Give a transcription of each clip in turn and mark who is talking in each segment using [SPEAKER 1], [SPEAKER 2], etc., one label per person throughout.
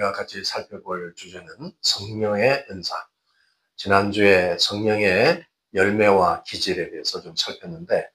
[SPEAKER 1] 우리가 같이 살펴볼 주제는 성령의 은사. 지난주에 성령의 열매와 기질에 대해서 좀 살폈는데,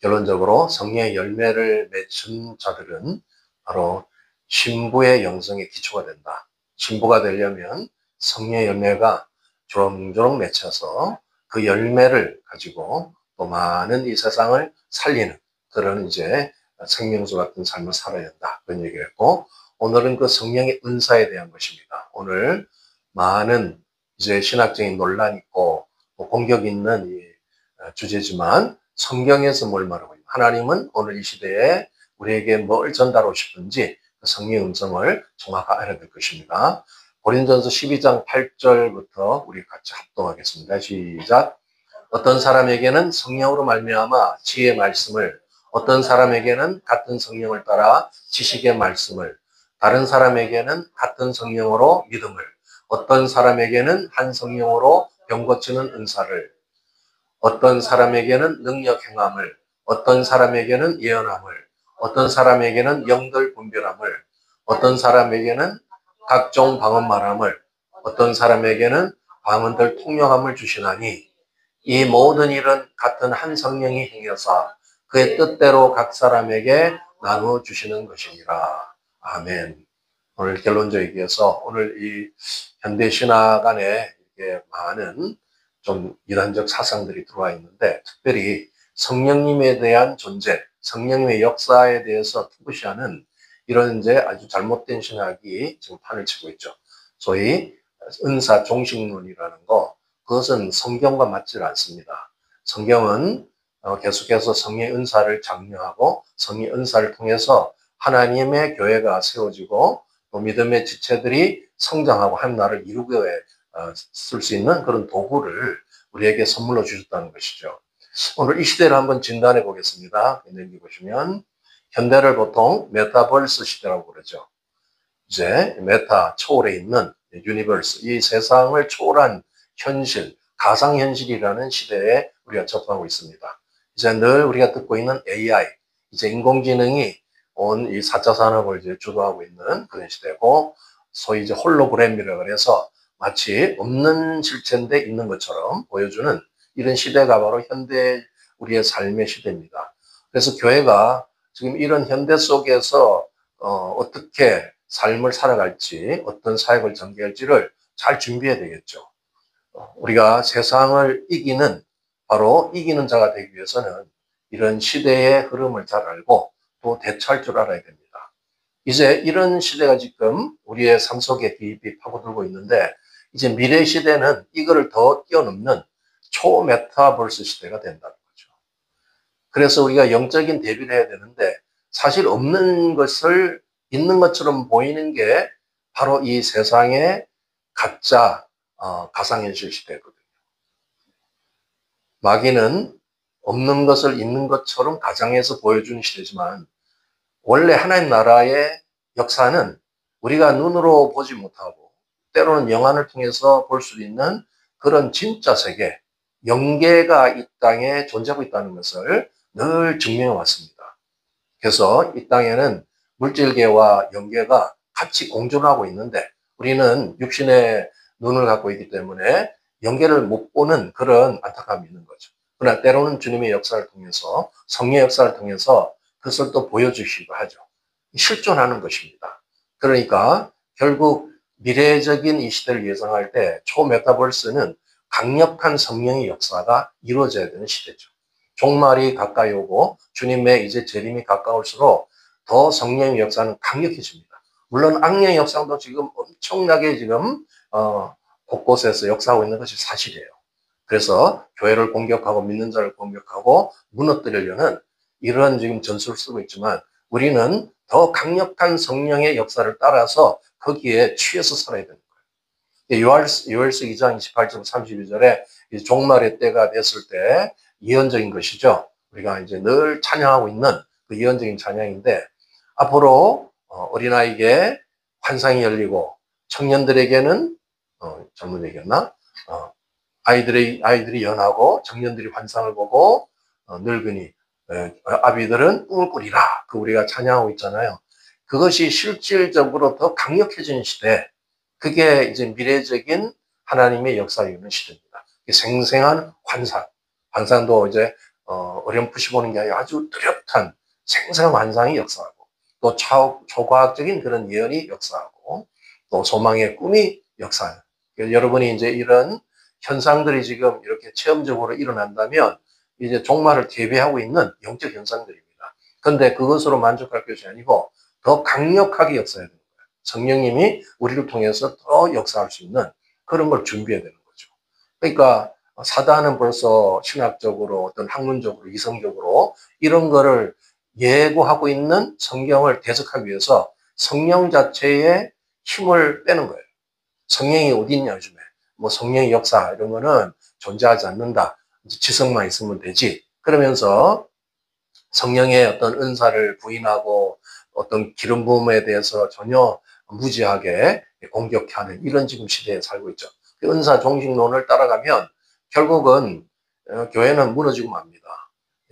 [SPEAKER 1] 결론적으로 성령의 열매를 맺은 자들은 바로 신부의 영성의 기초가 된다. 신부가 되려면 성령의 열매가 조롱조롱 맺혀서 그 열매를 가지고 또 많은 이 세상을 살리는 그런 이제 생명수 같은 삶을 살아야 된다. 그런 얘기를 했고, 오늘은 그 성령의 은사에 대한 것입니다. 오늘 많은 이제 신학적인 논란이 있고 공격 있는 이 주제지만 성경에서 뭘 말하고 있나? 하나님은 오늘 이 시대에 우리에게 뭘 전달하고 싶은지 그 성령의 음성을 정확하게 알아야 될 것입니다. 고린도전서 12장 8절부터 우리 같이 합동하겠습니다. 시작. 어떤 사람에게는 성령으로 말미암아 지혜의 말씀을, 어떤 사람에게는 같은 성령을 따라 지식의 말씀을, 다른 사람에게는 같은 성령으로 믿음을, 어떤 사람에게는 한 성령으로 병 고치는 은사를, 어떤 사람에게는 능력 행함을, 어떤 사람에게는 예언함을, 어떤 사람에게는 영들 분별함을, 어떤 사람에게는 각종 방언 말함을, 어떤 사람에게는 방언들 통역함을 주시나니 이 모든 일은 같은 한 성령이 행여사 그의 뜻대로 각 사람에게 나누어 주시는 것이니라. 아멘. 오늘 결론적으로 얘기해서 오늘 이 현대 신학 안에 이게 많은 좀 이단적 사상들이 들어와 있는데, 특별히 성령님에 대한 존재, 성령님의 역사에 대해서 투구시하는 이런 이제 아주 잘못된 신학이 지금 판을 치고 있죠. 소위 은사 종식론이라는 거, 그것은 성경과 맞지 않습니다. 성경은 계속해서 성령의 은사를 장려하고 성령의 은사를 통해서 하나님의 교회가 세워지고 또 믿음의 지체들이 성장하고 한 나라를 이루게 쓸 수 있는 그런 도구를 우리에게 선물로 주셨다는 것이죠. 오늘 이 시대를 한번 진단해 보겠습니다. 여기 보시면 현대를 보통 메타버스 시대라고 그러죠. 이제 메타, 초월에 있는 유니버스, 이 세상을 초월한 현실, 가상현실이라는 시대에 우리가 접하고 있습니다. 이제 늘 우리가 듣고 있는 AI, 이제 인공지능이 온 이 4차 산업을 이제 주도하고 있는 그런 시대고, 소위 이제 홀로그램이라고 해서 마치 없는 실체인데 있는 것처럼 보여주는 이런 시대가 바로 현대 우리의 삶의 시대입니다. 그래서 교회가 지금 이런 현대 속에서 어떻게 삶을 살아갈지, 어떤 사역을 전개할지를 잘 준비해야 되겠죠. 우리가 세상을 바로 이기는 자가 되기 위해서는 이런 시대의 흐름을 잘 알고 또 대처할 줄 알아야 됩니다. 이제 이런 시대가 지금 우리의 삶 속에 깊이 파고들고 있는데, 이제 미래 시대는 이거를 더 뛰어넘는 초메타버스 시대가 된다는 거죠. 그래서 우리가 영적인 대비를 해야 되는데, 사실 없는 것을 있는 것처럼 보이는 게 바로 이 세상의 가짜 가상현실 시대거든요. 마귀는 없는 것을 있는 것처럼 가장해서 보여주는 시대지만, 원래 하나님 나라의 역사는 우리가 눈으로 보지 못하고 때로는 영안을 통해서 볼 수 있는 그런 진짜 세계, 영계가 이 땅에 존재하고 있다는 것을 늘 증명해 왔습니다. 그래서 이 땅에는 물질계와 영계가 같이 공존하고 있는데, 우리는 육신의 눈을 갖고 있기 때문에 영계를 못 보는 그런 안타까움이 있는 거죠. 그러나 때로는 주님의 역사를 통해서, 성령의 역사를 통해서 그것을 또 보여주시기도 하죠. 실존하는 것입니다. 그러니까 결국 미래적인 이 시대를 예상할 때 초메타버스는 강력한 성령의 역사가 이루어져야 되는 시대죠. 종말이 가까이 오고 주님의 이제 재림이 가까울수록 더 성령의 역사는 강력해집니다. 물론 악령의 역사도 지금 엄청나게 지금 곳곳에서 역사하고 있는 것이 사실이에요. 그래서 교회를 공격하고 믿는 자를 공격하고 무너뜨리려는 이런 지금 전술을 쓰고 있지만, 우리는 더 강력한 성령의 역사를 따라서 거기에 취해서 살아야 되는 거예요. 요엘서 2장 28절 32절에 종말의 때가 됐을 때 예언적인 것이죠. 우리가 이제 늘 찬양하고 있는 그 예언적인 찬양인데, 앞으로 어린아이에게 환상이 열리고 청년들에게는 잘못 얘기했나? 아이들이 연하고 청년들이 환상을 보고 늙은이 아비들은 꿈을 꾸리라. 그 우리가 찬양하고 있잖아요. 그것이 실질적으로 더 강력해지는 시대, 그게 이제 미래적인 하나님의 역사를 이루는 시대입니다. 생생한 환상, 환상도 이제 어렴풋이 보는 게 아니라 아주 뚜렷한 생생한 환상이 역사하고, 또 초과학적인 그런 예언이 역사하고, 또 소망의 꿈이 역사하는. 여러분이 이제 이런 현상들이 지금 이렇게 체험적으로 일어난다면 이제 종말을 대비하고 있는 영적 현상들입니다. 그런데 그것으로 만족할 것이 아니고 더 강력하게 역사해야 됩니다. 성령님이 우리를 통해서 더 역사할 수 있는 그런 걸 준비해야 되는 거죠. 그러니까 사단은 벌써 신학적으로, 어떤 학문적으로, 이성적으로 이런 거를 예고하고 있는 성경을 대적하기 위해서 성령 자체의 힘을 빼는 거예요. 성령이 어디 있냐, 요즘에. 뭐 성령의 역사 이런 거는 존재하지 않는다. 지성만 있으면 되지. 그러면서 성령의 어떤 은사를 부인하고 어떤 기름 부음에 대해서 전혀 무지하게 공격하는 이런 지금 시대에 살고 있죠. 그 은사 종식론을 따라가면 결국은 교회는 무너지고 맙니다.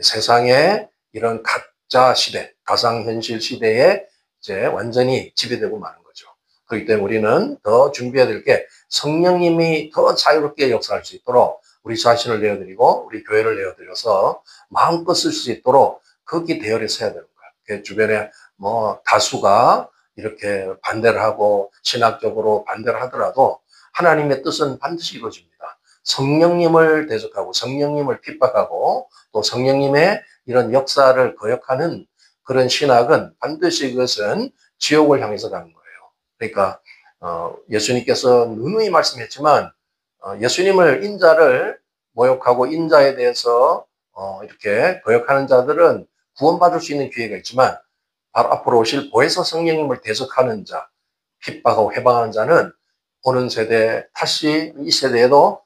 [SPEAKER 1] 세상에 이런 가짜 시대, 가상현실 시대에 이제 완전히 지배되고 마는 거죠. 그렇기 때문에 우리는 더 준비해야 될 게 성령님이 더 자유롭게 역사할 수 있도록 우리 자신을 내어드리고 우리 교회를 내어드려서 마음껏 쓸 수 있도록 거기 대열에 서야 되는 거야. 그 주변에 뭐 다수가 이렇게 반대를 하고 신학적으로 반대를 하더라도 하나님의 뜻은 반드시 이루어집니다. 성령님을 대적하고 성령님을 핍박하고 또 성령님의 이런 역사를 거역하는 그런 신학은 반드시 그것은 지옥을 향해서 가는 거예요. 그러니까 예수님께서 누누이 말씀했지만 예수님을, 인자를 모욕하고 인자에 대해서 이렇게 거역하는 자들은 구원받을 수 있는 기회가 있지만 바로 앞으로 오실 보혜사 성령님을 대적하는 자, 핍박하고 해방하는 자는 오는 세대, 다시 이 세대에도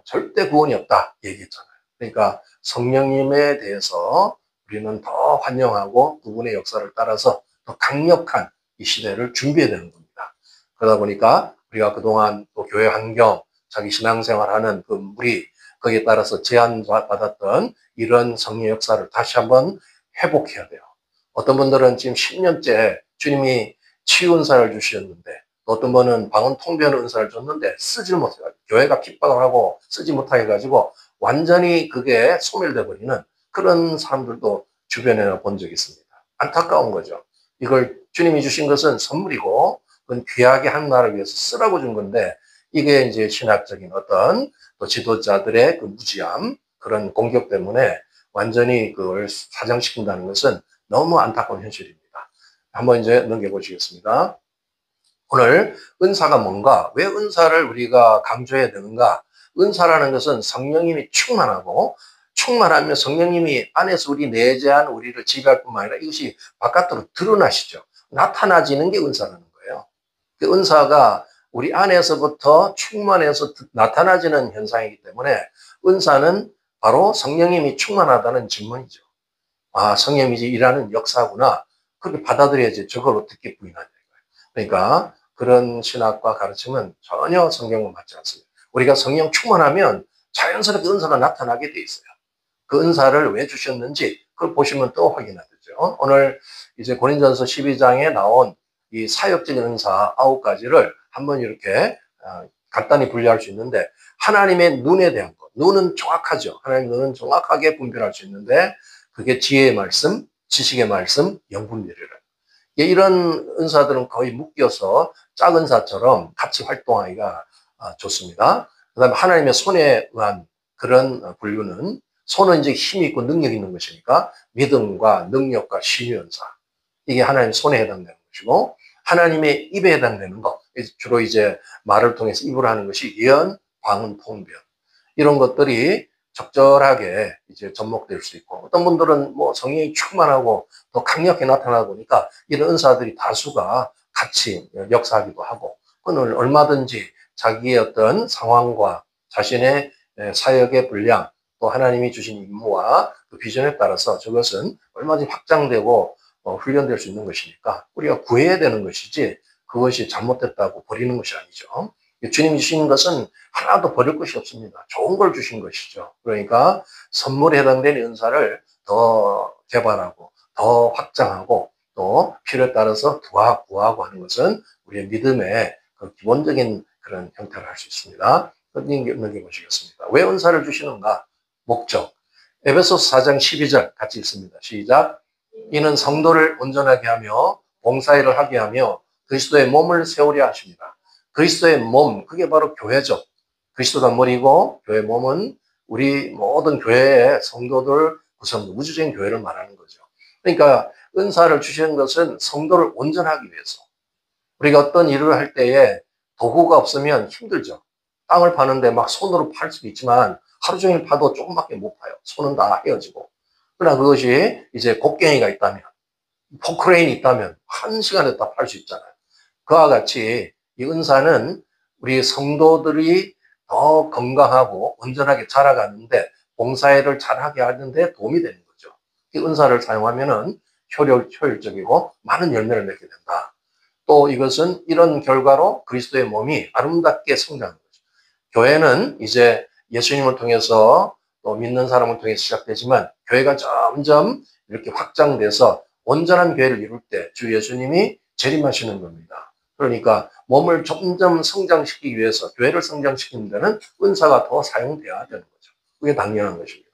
[SPEAKER 1] 절대 구원이 없다 얘기했잖아요. 그러니까 성령님에 대해서 우리는 더 환영하고 그분의 역사를 따라서 더 강력한 이 시대를 준비해야 되는 겁니다. 그러다 보니까 우리가 그동안 또 교회 환경, 자기 신앙생활하는 그 무리, 거기에 따라서 제한받았던 이런 성령 역사를 다시 한번 회복해야 돼요. 어떤 분들은 지금 10년째 주님이 치유 은사를 주셨는데, 어떤 분은 방언 통변 은사를 줬는데 쓰질 못해요. 교회가 핍박을 하고 쓰지 못하게 해가지고 완전히 그게 소멸돼 버리는 그런 사람들도 주변에 본 적이 있습니다. 안타까운 거죠. 이걸 주님이 주신 것은 선물이고 그건 귀하게 하나님을 위해서 쓰라고 준 건데, 이게 이제 신학적인 어떤 또 지도자들의 그 무지함, 그런 공격 때문에 완전히 그걸 사장시킨다는 것은 너무 안타까운 현실입니다. 한번 이제 넘겨보시겠습니다. 오늘 은사가 뭔가, 왜 은사를 우리가 강조해야 되는가? 은사라는 것은 성령님이 충만하고, 충만하면 성령님이 안에서 우리 내재한 우리를 지배할 뿐만 아니라 이것이 바깥으로 드러나시죠. 나타나지는 게 은사라는 거예요. 그 은사가 우리 안에서부터 충만해서 나타나지는 현상이기 때문에 은사는 바로 성령님이 충만하다는 증언이죠. 아, 성령님이 일하는 역사구나. 그렇게 받아들여야지 저걸 어떻게 부인하냐. 그러니까 그런 신학과 가르침은 전혀 성경과 맞지 않습니다. 우리가 성령 충만하면 자연스럽게 은사가 나타나게 돼 있어요. 그 은사를 왜 주셨는지 그걸 보시면 또 확인하죠. 오늘 이제 고린전서 12장에 나온 이 사역적인 은사 9가지를 한번 이렇게 간단히 분류할 수 있는데, 하나님의 눈에 대한 것. 눈은 정확하죠. 하나님 눈은 정확하게 분별할 수 있는데 그게 지혜의 말씀, 지식의 말씀, 영분별이라. 이런 은사들은 거의 묶여서 짝은사처럼 같이 활동하기가 좋습니다. 그 다음에 하나님의 손에 의한 그런 분류는, 손은 이제 힘이 있고 능력이 있는 것이니까 믿음과 능력과 신유연사, 이게 하나님 손에 해당되는 것이고, 하나님의 입에 해당되는 것, 주로 이제 말을 통해서 입으로 하는 것이 예언, 방언, 통변, 이런 것들이 적절하게 이제 접목될 수 있고, 어떤 분들은 뭐 성령이 충만하고 더 강력히 나타나다 보니까 이런 은사들이 다수가 같이 역사하기도 하고, 그건 얼마든지 자기의 어떤 상황과 자신의 사역의 분량, 또 하나님이 주신 임무와 그 비전에 따라서 저것은 얼마든지 확장되고 훈련될 수 있는 것이니까 우리가 구해야 되는 것이지, 그것이 잘못됐다고 버리는 것이 아니죠. 주님이 주신 것은 하나도 버릴 것이 없습니다. 좋은 걸 주신 것이죠. 그러니까 선물에 해당되는 은사를 더 개발하고 더 확장하고 또 필요에 따라서 구하고 하는 것은 우리의 믿음의 그 기본적인 그런 형태를 할 수 있습니다. 넘겨보시겠습니다. 왜 은사를 주시는가? 목적. 에베소서 4장 12절 같이 읽습니다. 시작. 이는 성도를 온전하게 하며 봉사일을 하게 하며 그리스도의 몸을 세우려 하십니다. 그리스도의 몸, 그게 바로 교회죠. 그리스도가 머리고 교회 몸은 우리 모든 교회의 성도들 구성 우주적인 교회를 말하는 거죠. 그러니까 은사를 주시는 것은 성도를 온전하기 위해서. 우리가 어떤 일을 할 때에 도구가 없으면 힘들죠. 땅을 파는데 막 손으로 팔 수도 있지만 하루 종일 파도 조금밖에 못 파요. 손은 다 헤어지고. 그러나 그것이 이제 곡괭이가 있다면, 포크레인이 있다면 한 시간에 다 팔 수 있잖아요. 그와 같이 이 은사는 우리 성도들이 더 건강하고 온전하게 자라가는데 봉사일을 잘하게 하는데 도움이 되는 거죠. 이 은사를 사용하면은 효율적이고 많은 열매를 맺게 된다. 또 이것은 이런 결과로 그리스도의 몸이 아름답게 성장하는 거죠. 교회는 이제 예수님을 통해서 또 믿는 사람을 통해서 시작되지만 교회가 점점 이렇게 확장돼서 온전한 교회를 이룰 때 주 예수님이 재림하시는 겁니다. 그러니까 몸을 점점 성장시키기 위해서 교회를 성장시키는 데는 은사가 더 사용돼야 되는 거죠. 그게 당연한 것입니다.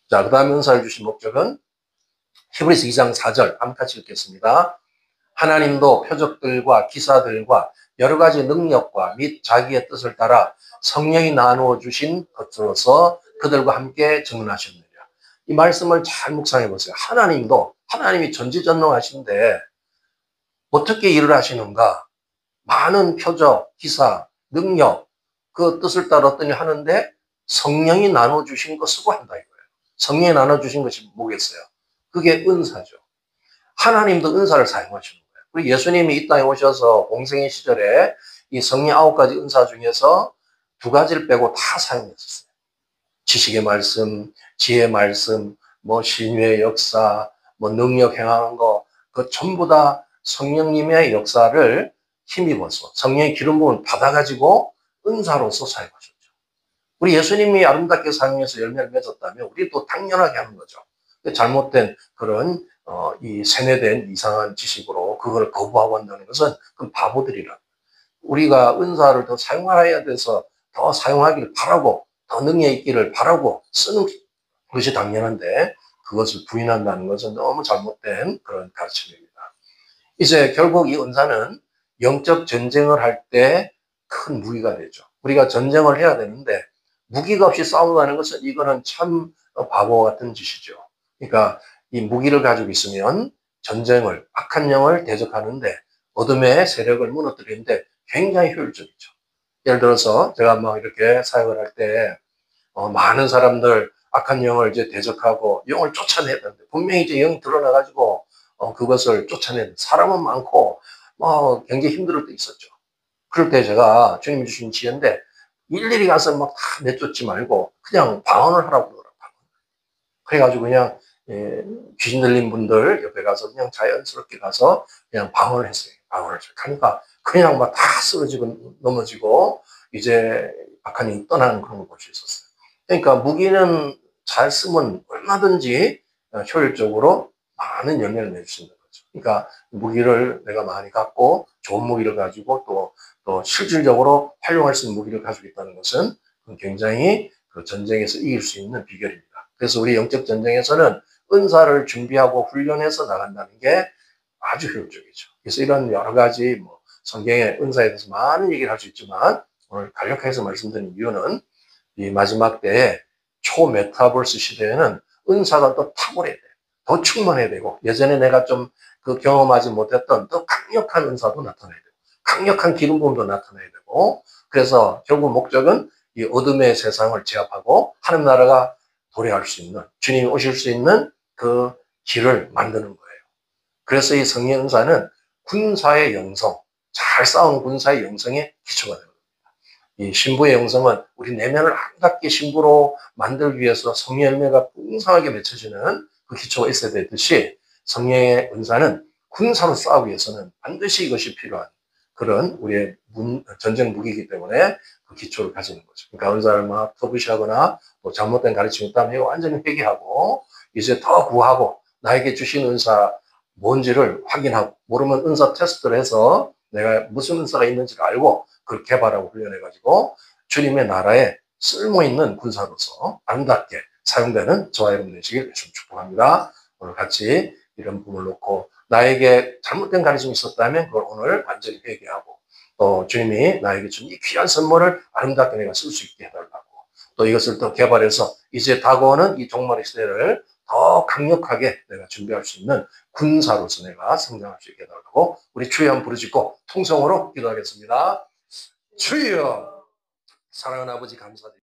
[SPEAKER 1] 자, 그 다음 은사를 주신 목적은 히브리서 2장 4절 한번 같이 읽겠습니다. 하나님도 표적들과 기사들과 여러 가지 능력과 및 자기의 뜻을 따라 성령이 나누어 주신 것으로서 그들과 함께 증언하셨느니라. 이 말씀을 잘 묵상해 보세요. 하나님이 전지전능하신데 어떻게 일을 하시는가? 많은 표적, 기사, 능력, 그 뜻을 따라 어떠니 하는데 성령이 나눠주신 것으로 한다 이거예요. 성령이 나눠주신 것이 뭐겠어요? 그게 은사죠. 하나님도 은사를 사용하시는 거예요. 그리고 예수님이 이 땅에 오셔서 공생의 시절에 이 성령 9가지 은사 중에서 2가지를 빼고 다 사용했었어요. 지식의 말씀, 지혜의 말씀, 뭐 신유의 역사, 뭐 능력 행하는 거, 그 전부 다 성령님의 역사를 힘입어서 성령의 기름 부음을 받아가지고 은사로서 사용하셨죠. 우리 예수님이 아름답게 사용해서 열매를 맺었다면 우리도 당연하게 하는 거죠. 잘못된 그런 이 세뇌된 이상한 지식으로 그걸 거부하고 한다는 것은 그 바보들이라. 우리가 은사를 더 사용해야 돼서 더 사용하기를 바라고 더 능력 있기를 바라고 쓰는 것이 당연한데 그것을 부인한다는 것은 너무 잘못된 그런 가르침입니다. 이제 결국 이 은사는 영적 전쟁을 할 때 큰 무기가 되죠. 우리가 전쟁을 해야 되는데 무기가 없이 싸운다는 것은 이거는 참 바보 같은 짓이죠. 그러니까 이 무기를 가지고 있으면 전쟁을, 악한 영을 대적하는데 어둠의 세력을 무너뜨리는데 굉장히 효율적이죠. 예를 들어서 제가 막 이렇게 사역을 할 때 많은 사람들 악한 영을 이제 대적하고 영을 쫓아내야 되는데 분명히 이제 영이 드러나가지고 그것을 쫓아내는 사람은 많고 굉장히 힘들 때 있었죠. 그럴 때 제가 주님이 주신 지혜인데 일일이 가서 막 다 내쫓지 말고 그냥 방언을 하라고 그러더라고요. 그래가지고 그냥 귀신 들린 분들 옆에 가서 그냥 자연스럽게 가서 그냥 방언을 했어요. 방언을 하니까 그냥 막 다 쓰러지고 넘어지고 이제 악한 영이 떠나는 그런 걸 볼 수 있었어요. 그러니까 무기는 잘 쓰면 얼마든지 효율적으로 많은 열매를 낼 수 있는 거죠. 그러니까 무기를 내가 많이 갖고 좋은 무기를 가지고 또 실질적으로 활용할 수 있는 무기를 가지고 있다는 것은 굉장히 그 전쟁에서 이길 수 있는 비결입니다. 그래서 우리 영적 전쟁에서는 은사를 준비하고 훈련해서 나간다는 게 아주 효율적이죠. 그래서 이런 여러 가지 성경의 은사에 대해서 많은 얘기를 할 수 있지만 오늘 간략해서 말씀드린 이유는 이 마지막 때에 초메타버스 시대에는 은사가 더 탁월해야 돼요. 더 충만해야 되고 예전에 내가 좀 그 경험하지 못했던 더 강력한 은사도 나타나야 되고 강력한 기름 부음도 나타나야 되고 그래서 결국 목적은 이 어둠의 세상을 제압하고 하나님 나라가 도래할 수 있는 주님이 오실 수 있는 그 길을 만드는 거예요. 그래서 이 성령 은사는 군사의 영성, 잘 싸운 군사의 영성의 기초가 됩니다. 이 신부의 영성은 우리 내면을 아름답게 신부로 만들기 위해서 성령 열매가 풍성하게 맺혀지는 그 기초가 있어야 되듯이 성령의 은사는 군사로 싸우기 위해서는 반드시 이것이 필요한 그런 우리의 전쟁 무기이기 때문에 그 기초를 가지는 거죠. 그러니까 은사를 막 터부시하거나 또 잘못된 가르침이 있다면 완전히 회개하고 이제 더 구하고 나에게 주신 은사 뭔지를 확인하고, 모르면 은사 테스트를 해서 내가 무슨 은사가 있는지를 알고 그걸 개발하고 훈련해가지고 주님의 나라에 쓸모있는 군사로서 아름답게 사용되는 저와 여러분 되시길 예수 축복합니다. 오늘 같이 이런 부분을 놓고 나에게 잘못된 가르침이 있었다면 그걸 오늘 완전히 회개하고, 또 주님이 나에게 준 이 귀한 선물을 아름답게 내가 쓸 수 있게 해달라고, 또 이것을 더 개발해서 이제 다가오는 이 종말의 시대를 더 강력하게 내가 준비할 수 있는 군사로서 내가 성장할 수 있게 해달라고 우리 주여 한번 부르짖고 통성으로 기도하겠습니다. 주여, 사랑하는 아버지 감사드립니다.